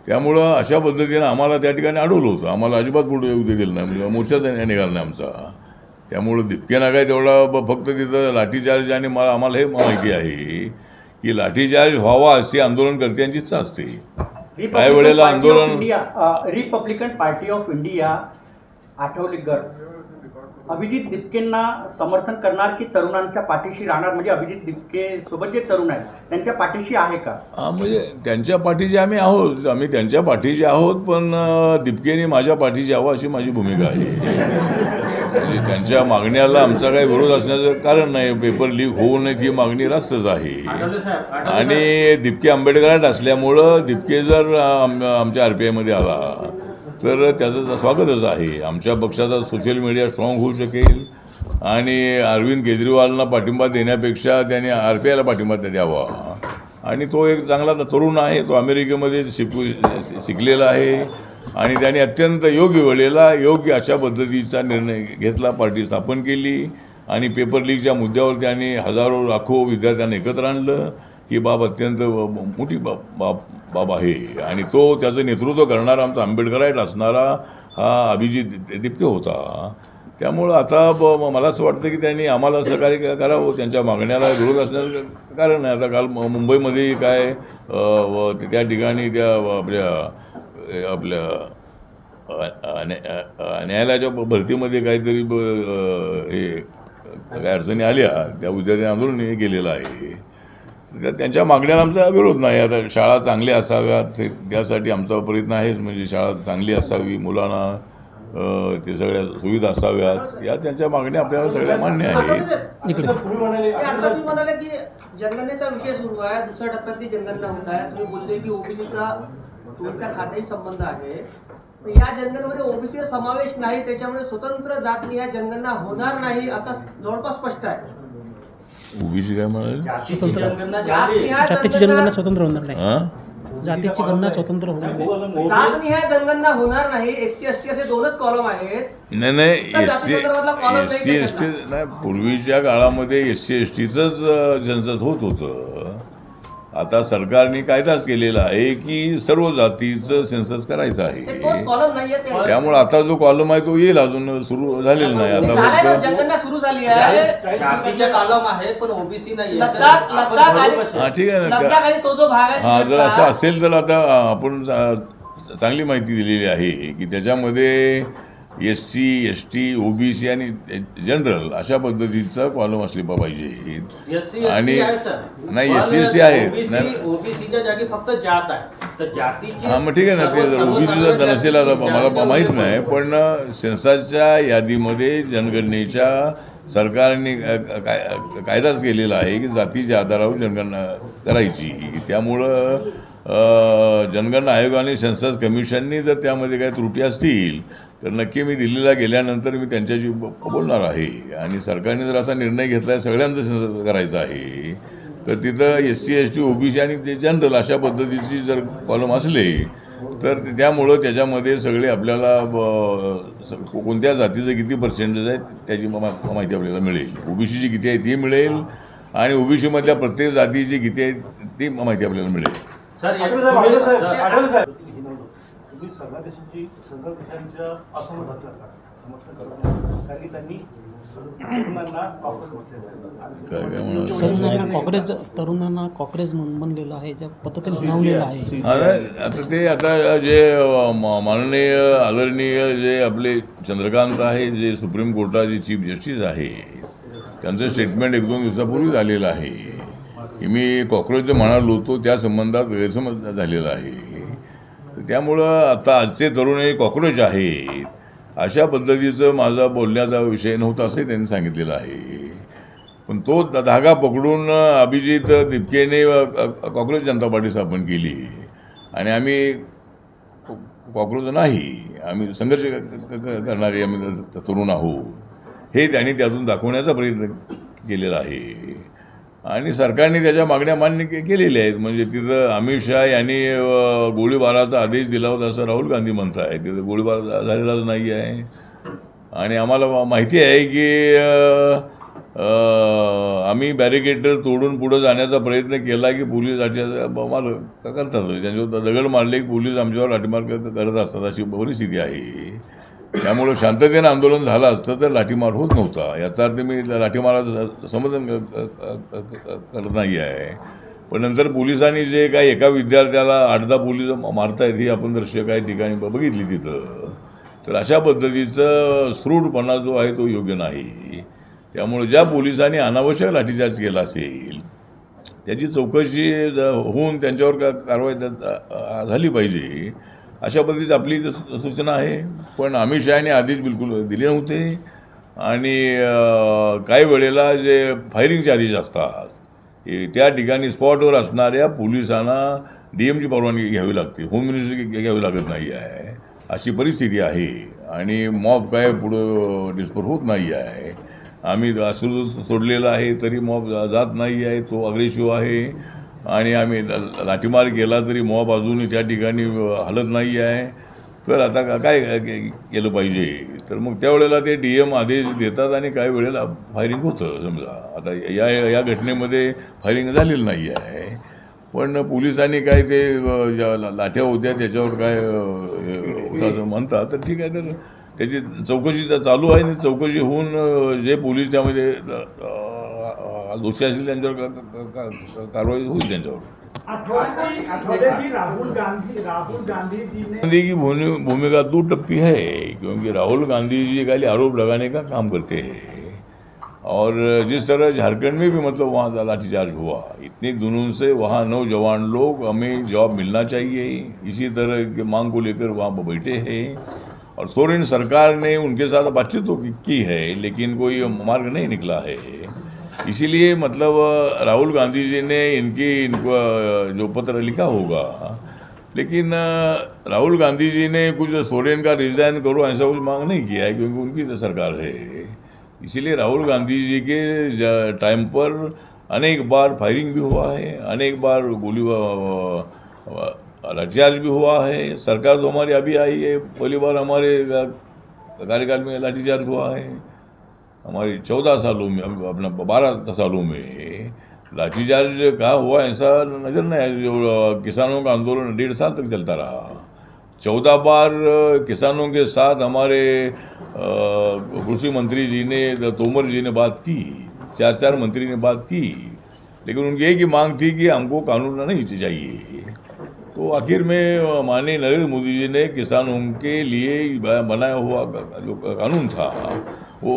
त्यामुळं अशा पद्धतीनं आम्हाला त्या ठिकाणी अडवलं होतं. आम्हाला अजिबात पुढे येऊ दिलं नाही. म्हणजे मोर्चाच निघाला नाही आमचा. त्यामुळं दिपकेना काय तेवढा फक्त तिथं लाठीचार्ज आणि आम्हाला हे माहिती आहे की लाठीचार्ज व्हावा अशी आंदोलनकर्त्यांची इच्छा असते. काही वेळेला आंदोलन Republican Party of India Athawalekar Abhijit दिपकेंना समर्थन करणार की तरुणांच्या पाठीशी राहणार म्हणजे अभिजित दिपके सोबत जे तरुण आहेत त्यांच्या पाठीशी आहे का? म्हणजे त्यांच्या पाठीचे आम्ही आहोत. आम्ही त्यांच्या पाठीचे आहोत पण दिपकेने माझ्या पाठीशी यावं अशी माझी भूमिका आहे. म्हणजे त्यांच्या मागण्याला आमचा काही विरोध असण्याचं कारण नाही. पेपर लीक होऊ नये ती मागणी रास्तच आहे आणि दिपके आंबेडकरात असल्यामुळं दिपके जर आमच्या RPIमध्ये आला तर त्याचं स्वागतच आहे. आमच्या पक्षाचा सोशल मीडिया स्ट्रॉंग होऊ शकेल आणि अरविंद केजरीवालना पाठिंबा देण्यापेक्षा त्याने RPIला पाठिंबा द्यावा आणि तो एक चांगला तरुण आहे. तो अमेरिकेमध्ये शिकलेला आहे आणि त्याने अत्यंत योग्य वेळेला योग्य अशा पद्धतीचा निर्णय घेतला. पार्टी स्थापन केली आणि पेपर लीकच्या मुद्द्यावर त्यांनी हजारो लाखो विद्यार्थ्यांना एकत्र आणलं. ही बाब अत्यंत मोठी बाब आहे आणि तो त्याचं नेतृत्व करणारा आमचा आंबेडकराईट असणारा हा अभिजित दिप्ते होता. त्यामुळं आता मला असं वाटतं की त्यांनी आम्हाला सहकार्य करावं. त्यांच्या मागण्याला विरोध असण्याचं कारण नाही. आता काल मुंबईमध्ये काय त्या ठिकाणी त्या आपल्या न्यायालयाच्या भरतीमध्ये काहीतरी हे काय अडचणी आल्या, त्या विद्यार्थ्यांनी आंदोलन हे केलेलं आहे. त्यांच्या मागण्याला आमचा विरोध नाही. आता शाळा चांगल्या असाव्यात त्यासाठी आमचा प्रयत्न आहेच. म्हणजे शाळा चांगली असावी, मुलांना ते सगळ्या सुविधा असाव्यात, या त्यांच्या मागण्या आपल्याला सगळ्या मान्य आहेत. आता तुम्ही म्हणाले की जनगणनेचा विषय सुरू आहे, दुसऱ्या टप्प्यातली जनगणना होत आहे. तुम्ही बोलले की ओबीसीचा तुमच्या खात्याशी संबंध आहे. या जनगणनेमध्ये ओबीसीचा समावेश नाही, त्याच्यामुळे स्वतंत्र जातनिहाय जनगणना होणार नाही असं जवळपास स्पष्ट आहे. ओबीसी काय म्हणाले? जातीची जनगणना स्वतंत्र होणार नाही. हां, जातीची गणना स्वतंत्र होणार नाही. जातनिहाय जनगणना होणार नाही. एससी एसटी असे दोनच कॉलम आहेत. नाही तर जातीसंदर्भातला column नाही एस सी एस टी त्याच्यातला. नाही. पूर्वीच्या काळामध्ये SC STचंच सेन्सस होत होतं. आता सरकारने कायदाच केलेला आहे की सर्व जातीचं सेन्सस करायचं ते आहे. तोच कॉलम नाहीये ते. त्यामुळे आता जो कॉलम आहे तो येईल, अजून सुरू झालेला नाही. झालंय आता ना, फक्त जनगणना सुरू झाली आहे. जातीच्या कॉलम आहे पण ओबीसी नाही. लद्दाख हां, ठीक आहे ना. लद्दाख आणि तो जो भाग आहे हां, जर असं तिकडचा, असेल तर आता आपण चांगली माहिती दिलेली आहे की त्याच्यामध्ये SC ST OBC आणि जनरल अशा पद्धतीचा कॉलम असले पाहिजे. आणि नाही, SC ST आहे नाही. ओबीसीच्या जागी फक्त जात आहे. तर जातीची हां, मग ठीक आहे ना. ते जर OBC जर नसेल, आता मला माहीत नाही, पण सेन्ससच्या यादीमध्ये जनगणनेच्या सरकारने कायदाच केलेला आहे की जातीच्या आधारावर जनगणना करायची. त्यामुळं जनगणना आयोग आणि सेन्सस कमिशननी जर त्यामध्ये काही त्रुटी असतील तर नक्की मी दिल्लीला गेल्यानंतर मी त्यांच्याशी बोलणार आहे. आणि सरकारने जर असा निर्णय घेतला आहे सगळ्यांचं सेन्सस करायचं आहे, तर तिथं SC ST OBC आणि ते जनरल अशा पद्धतीची जर कॉलम असले तर त्यामुळं त्याच्यामध्ये सगळे आपल्याला कोणत्या जातीचं किती पर्सेंटेज आहे त्याची माहिती आपल्याला मिळेल. OBCची किती आहे ती मिळेल आणि OBCमधल्या प्रत्येक जातीची किती आहे ती माहिती आपल्याला मिळेल. सर तुम्ही सगळ्या देशांच्या असमर्थाचं समर्थन करत कारण की त्यांनी तरुणांना काँग्रेस म्हटलेलं आहे. तरुणांना काँग्रेस बनलेलं आहे, ज्या पद्धतीने बनवलेलं आहे. आता जे माननीय आदरणीय जे आपले चंद्रकांत आहे, जे सुप्रीम कोर्टाचे चीफ जस्टिस आहे, त्यांचं स्टेटमेंट 1-2 दिवसापूर्वी झालेलं आहे की मी कॉक्रोच म्हणालो होतो त्या संबंधात गैरसमज झालेला आहे. त्यामुळं आता आजचे तरुण हे कॉक्रोच आहेत अशा पद्धतीचं माझा बोलण्याचा विषय नव्हता असंही त्यांनी सांगितलेलं आहे. पण तो धागा पकडून अभिजित दिपकेने कॉक्रोच जनता पार्टी स्थापन केली आणि आम्ही कॉक्रोच नाही, आम्ही संघर्ष करणारे आम्ही तरुण आहोत हे त्यांनी त्यातून दाखवण्याचा प्रयत्न केलेला आहे. आणि सरकारने त्याच्या मागण्या मान्य केलेल्या आहेत. म्हणजे तिथं अमित शहा यांनी गोळीबाराचा आदेश दिला होता असं राहुल गांधी म्हणत आहे. तिथं गोळीबार झालेलाच नाही आहे. आणि आम्हाला माहिती आहे की आम्ही बॅरिकेड तोडून पुढं जाण्याचा प्रयत्न केला की पोलीस लाठीमार करतात. त्यांच्यावर दगड मारले की पोलीस आमच्यावर लाठीमार करत असतात अशी परिस्थिती आहे. त्यामुळं शांततेनं आंदोलन झालं असतं तर लाठीमार होत नव्हता. याचा अर्थ मी लाठीमाराचं समर्थन करत नाही आहे. पण नंतर पोलिसांनी जे काही एका विद्यार्थ्याला 8-10 पोलीस मारतायत ही आपण दृश्य काही ठिकाणी बघितली तिथं. तर अशा पद्धतीचं स्फूर्तपणा जो आहे तो योग्य नाही. त्यामुळे ज्या पोलिसांनी अनावश्यक लाठीचार्ज केला असेल त्याची चौकशी होऊन त्यांच्यावर कारवाई झाली पाहिजे अशा पद्धतीची आपली सूचना आहे. पण अमित शहाने आदेश बिलकुल दिले नव्हते. आणि काही वेळेला जे फायरिंगचे आदेश असतात त्या ठिकाणी स्पॉटवर असणाऱ्या पोलिसांना DMची परवानगी घ्यावी लागते, होम मिनिस्ट्री घ्यावी लागत नाही आहे अशी परिस्थिती आहे. आणि मॉब काय पुढं डिस्पोज होत नाही आहे. आम्ही असून सोडलेला आहे तरी मॉब जात नाही आहे, तो अग्रेसिव्ह आहे. आणि आम्ही लाठीमार केला तरी मॉब अजूनही त्या ठिकाणी हलत नाही आहे. तर आता काय केलं पाहिजे, तर मग त्यावेळेला ते DM आदेश देतात आणि काही वेळेला फायरिंग होतं. समजा आता या घटनेमध्ये फायरिंग झालेलं नाही आहे, पण पोलिसांनी काय ते ज्या लाठ्या होत्या त्याच्यावर काय होतं असं म्हणतात. तर ठीक आहे, तर त्याची चौकशी चालू आहे आणि चौकशी होऊन जे पोलीस त्यामध्ये दोषी असतील त्यांच्यावर कारवाई होईल त्यांच्यावर. राहुल गांधी जी ने की भूमिका दुटप्पी है, क्योंकि राहुल गांधी जी खाली आरोप लगाने का काम करते हैं। और जिस तरह झारखंड में भी मतलब वहाँ लाठीचार्ज हुआ, इतने दिनों से वहाँ नौजवान लोग हमें जॉब मिलना चाहिए इसी तरह के मांग को लेकर वहाँ बैठे हैं। और सोरेन सरकार ने उनके साथ बातचीत तो की है, लेकिन कोई मार्ग नहीं निकला है। इसीलिए मतलब राहुल गांधी जी ने इनको जो पत्र लिखा होगा, लेकिन राहुल गांधी जी ने कुछ सोरेन का रिजाइन करो ऐसा कुछ मांग नहीं किया है, क्योंकि उनकी तो सरकार है। इसीलिए राहुल गांधी जी के टाइम पर अनेक बार फायरिंग भी हुआ है, अनेक बार गोली लाठीचार्ज भी हुआ है। सरकार तो हमारी अभी आई है, पहली बार हमारे कार्यकाल में लाठीचार्ज हुआ है। हमारी 14 सालों में, अपना 12 सालों में लाठीचार्ज कहाँ हुआ ऐसा नज़र नहीं आया। जो किसानों का आंदोलन 1.5 साल तक चलता रहा, 14 बार किसानों के साथ हमारे कृषि मंत्री जी ने, तोमर जी ने बात की, 4 मंत्री ने बात की, लेकिन उनकी एक ही मांग थी कि हमको कानून नहीं चाहिए। तो आखिर में माननीय नरेंद्र मोदी जी ने किसानों के लिए बनाया हुआ जो कानून था वो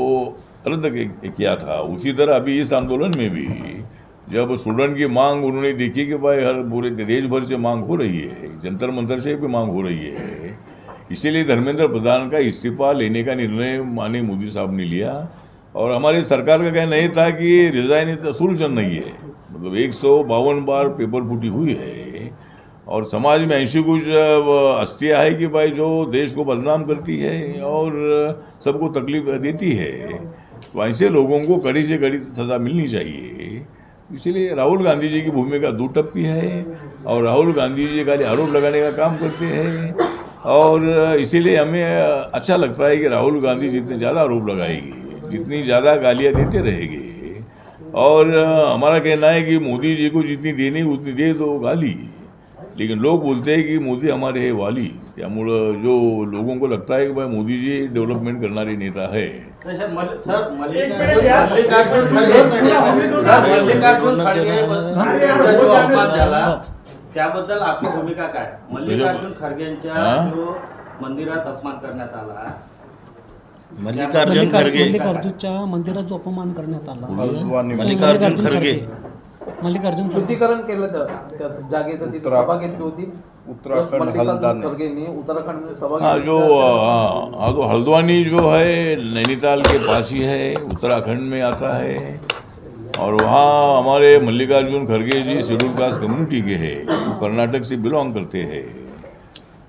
रद्द किया था। उसी तरह अभी इस आंदोलन में भी जब स्टूडेंट की मांग उन्होंने देखी कि भाई हर पूरे देश भर से मांग हो रही है, जंतर मंतर से भी मांग हो रही है, इसीलिए धर्मेंद्र प्रधान का इस्तीफा लेने का निर्णय माननीय मोदी साहब ने लिया। और हमारी सरकार का कहना नहीं था कि रिजाइन इतना सुलझन नहीं है, मतलब 152 बार पेपर फूटी हुई है और समाज में ऐसी कुछ हस्तियाँ है कि भाई जो देश को बदनाम करती है और सबको तकलीफ देती है, तो ऐसे लोगों को कड़ी से कड़ी सज़ा मिलनी चाहिए। इसीलिए राहुल गांधी जी की भूमिका दुटप्पी है और राहुल गांधी जी खाली आरोप लगाने का काम करते हैं। और इसीलिए हमें अच्छा लगता है कि राहुल गांधी जितने ज़्यादा आरोप लगाएगी, जितनी ज़्यादा गालियाँ देते रहेंगे, और हमारा कहना है कि मोदी जी को जितनी देनी उतनी दे दो गाली, लेकिन लोग बोलते हैं कि मोदी हमारे है वाली। त्यामुळं जो लोगों को लगता है कि भाई मोदी जी डेवलपमेंट करणारे नेता है। सर मल्लिकार्जुन खरगे जो अपमान झाला त्याबद्दल आपली भूमिका काय? मल्लिकार्जुन खरगेंच्या जो मंदिरात अपमान करण्यात आला, मल्लिकार्जुनच्या मंदिरात जो अपमान करण्यात आला, मल्लिकार्जुन शुद्धीकरण केलं त्या जागेचं, तिथे सभा घेतली होती मल्लिकार्जुन खरगेंनी उत्तराखंड में सभा। हाँ, जो हल्द्वानी जो है नैनीताल के पास ही है, उत्तराखंड में आता है। और वहाँ हमारे मल्लिकार्जुन खरगे जी शेड्यूल कास्ट कम्युनिटी के हैं, वो कर्नाटक से बिलोंग करते हैं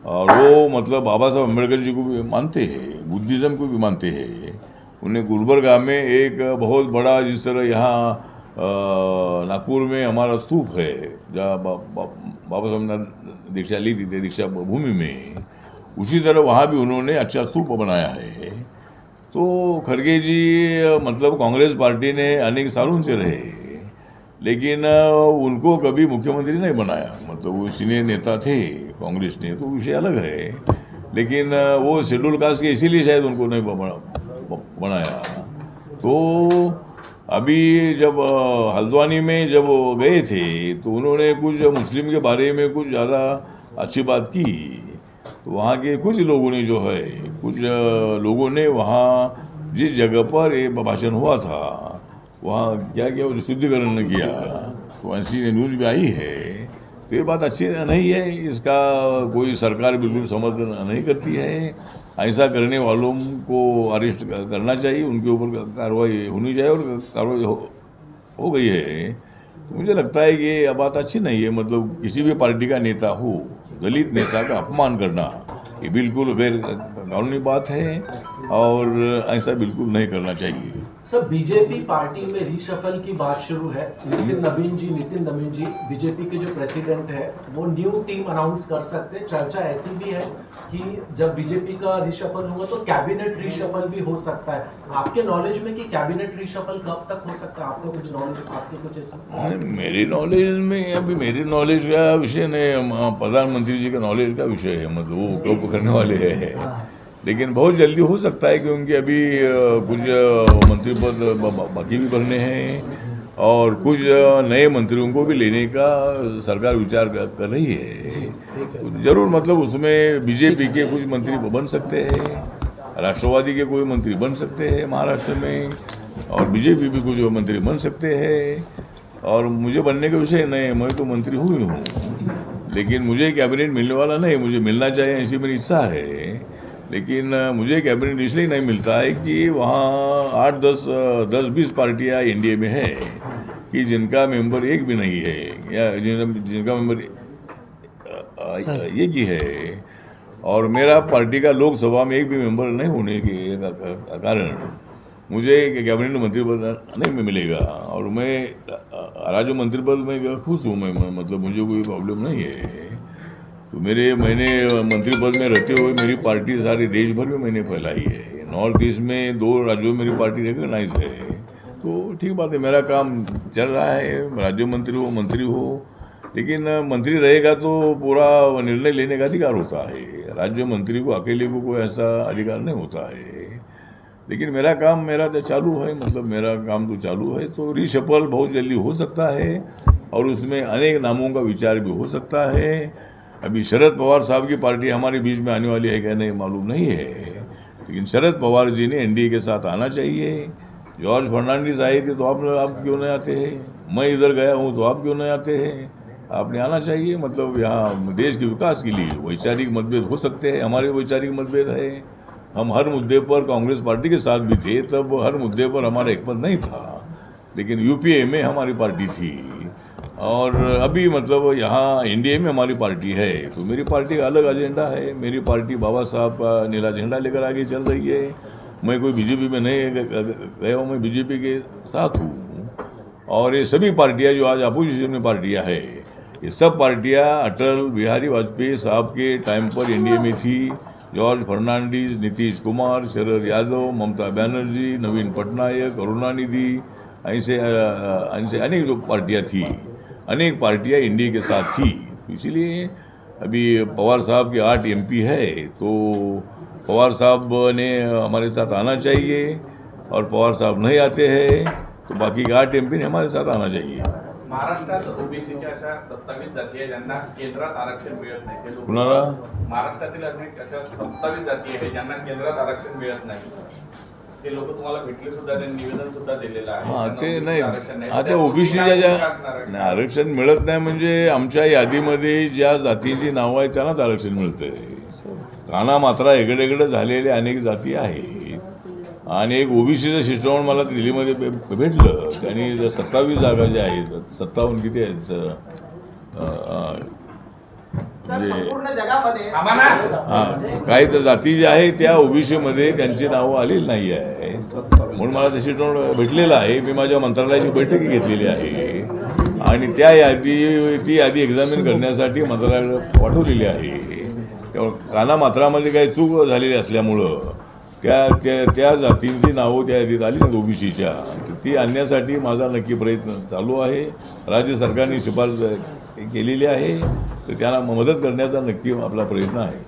और वो मतलब बाबा साहब अम्बेडकर जी को भी मानते हैं, बुद्धिज़्म को भी मानते हैं। उन्हें गुलबर्गा में एक बहुत बड़ा, जिस तरह यहाँ नागपुर में हमारा स्तूप है जहाँ बाबा साहब ने दीक्षा ली थी, दीक्षा भूमि में, उसी तरह वहाँ भी उन्होंने अच्छा स्तूप बनाया है। तो खरगे जी मतलब कांग्रेस पार्टी ने अनेक सालों से रहे, लेकिन उनको कभी मुख्यमंत्री नहीं बनाया। मतलब वो सीनियर नेता थे कांग्रेस ने, तो विषय अलग है, लेकिन वो शेड्यूल कास्ट के इसीलिए शायद उनको नहीं बनाया। तो अभी जब हल्द्वानी में जब गए थे तो उन्होंने कुछ मुस्लिम के बारे में कुछ ज़्यादा अच्छी बात की, तो वहाँ के कुछ लोगों ने जो है, कुछ लोगों ने वहाँ जिस जगह पर ये भाषण हुआ था वहाँ क्या किया, शुद्धिकरण ने किया, तो ऐसी न्यूज़ भी आई है। तो ये बात अच्छी नहीं है, इसका कोई सरकार बिल्कुल समर्थन नहीं करती है। ऐसा करने वालों को अरेस्ट करना चाहिए, उनके ऊपर कार्रवाई होनी चाहिए, और कार्रवाई हो गई है। तो मुझे लगता है कि ये बात अच्छी नहीं है। मतलब किसी भी पार्टी का नेता हो, दलित नेता का अपमान करना ये बिल्कुल गैर कानूनी बात है और ऐसा बिल्कुल नहीं करना चाहिए। सर बीजेपी पार्टी में रीशफल की बात शुरू है। नितिन नवीन जी बीजेपी के जो प्रेसिडेंट है वो न्यू टीम अनाउंस कर सकते हैं। चर्चा ऐसी भी है कि जब बीजेपी का रीशफल होगा तो कैबिनेट रीशफल भी हो सकता है। आपके नॉलेज में कि कैबिनेट रीशफल कब तक हो सकता है? आपको कुछ नॉलेज, आपके कुछ ऐसा? मेरी नॉलेज में अभी मेरी नॉलेज का विषय नहीं, प्रधानमंत्री जी के नॉलेज का विषय है, मतलब वो कब करने वाले हैं। लेकिन बहुत जल्दी हो सकता है क्योंकि अभी कुछ मंत्री पद बाकी भी भरने हैं और कुछ नए मंत्रियों को भी लेने का सरकार विचार कर रही है। तो जरूर मतलब उसमें बीजेपी के कुछ मंत्री बन सकते हैं, राष्ट्रवादी के कोई मंत्री बन सकते हैं महाराष्ट्र में, और बीजेपी भी कुछ मंत्री बन सकते हैं। और मुझे बनने का विषय नहीं, मैं तो मंत्री हुई हूँ, लेकिन मुझे कैबिनेट मिलने वाला नहीं। मुझे मिलना चाहिए ऐसी मेरी इच्छा है, लेकिन मुझे कैबिनेट इसलिए नहीं मिलता है कि वहाँ 8-10-20 पार्टियाँ एनडीए में है कि जिनका मेंबर एक भी नहीं है, या जिनका मेंबर एक ही है, और मेरा पार्टी का लोकसभा में एक भी मेंबर नहीं होने के कारण मुझे कैबिनेट मंत्री पद नहीं मिलेगा। और मैं राज्य मंत्री पद में खुश हूँ, मैं मतलब मुझे कोई प्रॉब्लम नहीं है। तो मैंने मंत्री पद में रहते हुए मेरी पार्टी सारे देश भर में मैंने फैलाई है। नॉर्थ ईस्ट में 2 राज्यों में मेरी पार्टी रिकॉग्नाइज है, तो ठीक बात है, मेरा काम चल रहा है। राज्य मंत्री हो, लेकिन मंत्री रहेगा तो पूरा निर्णय लेने का अधिकार होता है। राज्य मंत्री को अकेले को कोई ऐसा अधिकार नहीं होता है। लेकिन मेरा तो चालू है, मतलब मेरा काम तो चालू है। तो रीशफल बहुत जल्दी हो सकता है और उसमें अनेक नामों का विचार भी हो सकता है। अभी शरद पवार साहब की पार्टी हमारे बीच में आने वाली है क्या नहीं मालूम नहीं है, लेकिन शरद पवार जी ने एनडीए के साथ आना चाहिए। जॉर्ज फर्नांडिस आए थे तो आप क्यों नहीं आते हैं? मैं इधर गया हूँ तो आप क्यों नहीं आते हैं? आपने आना चाहिए। मतलब यहाँ देश के विकास के लिए वैचारिक मतभेद हो सकते हैं, हमारे वैचारिक मतभेद है। हम हर मुद्दे पर कांग्रेस पार्टी के साथ भी थे, तब हर मुद्दे पर हमारा एकमत नहीं था, लेकिन यूपीए में हमारी पार्टी थी। और अभी मतलब यहाँ एनडीए में हमारी पार्टी है, तो मेरी पार्टी का अलग एजेंडा है। मेरी पार्टी बाबा साहब का नीला झंडा लेकर आगे चल रही है। मैं कोई बीजेपी में नहीं गया हूँ, मैं बीजेपी के साथ हूँ। और ये सभी पार्टियाँ जो आज अपोजिशन में पार्टियाँ है, ये सब पार्टियाँ अटल बिहारी वाजपेयी साहब के टाइम पर एनडीए में थी। जॉर्ज फर्नांडिस, नीतीश कुमार, शरद यादव, ममता बनर्जी, नवीन पटनायक, करुणानिधि, ऐसे अनेक जो पार्टियाँ थी, अनेक पार्टियाँ एनडीए के साथ थी। इसीलिए अभी पवार साहब के 8 एमपी है, तो पवार साहब ने हमारे साथ आना चाहिए, और पवार साहब नहीं आते हैं तो बाकी के 8 एमपी ने हमारे साथ आना चाहिए। महाराष्ट्रात ओबीसीच्या अशा 27 जाती आहे ज्यांना केंद्रात आरक्षण मिळत नाही, ते लोक कुणाला? महाराष्ट्रातील अनेक अशा 27 जाती आहे ज्यांना केंद्रात आरक्षण मिळत नाही, ते लोक तुम्हाला भेटले सुद्धा, त्यांनी निवेदन सुद्धा दिलेलं आहे। हां, ते नाही, आता ओबीसीच्या ज्या आरक्षण मिळत नाही म्हणजे आमच्या यादीमध्ये ज्या जातींची नावं आहेत त्यांनाच आरक्षण मिळतंय। काना मात्रा इकडे झालेल्या अनेक जाती आहेत, आणि एक ओबीसीचं शिष्टमंडळ मला दिल्लीमध्ये भेटलं, त्यांनी 27 जागा ज्या आहेत, 57 किती आहेत काही तर जाती ज्या आहेत त्या ओबीसीमध्ये त्यांची नावं आलेली नाही आहे, म्हणून मला ते शिष्टमंडळ भेटलेलं आहे। मी माझ्या मंत्रालयाची बैठक घेतलेली आहे आणि ती यादी एक्झामिन करण्यासाठी मंत्रालयाला पाठवलेली आहे। काना मात्रामध्ये काही चूक झालेली असल्यामुळं त्या जातींची नावं त्या यादीत आली ना ओबीसीच्या, ती आणण्यासाठी माझा नक्की प्रयत्न चालू आहे। राज्य सरकारने शिफारस केलेली आहे, तर त्यांना मदत करण्याचा नक्की आपला प्रयत्न आहे।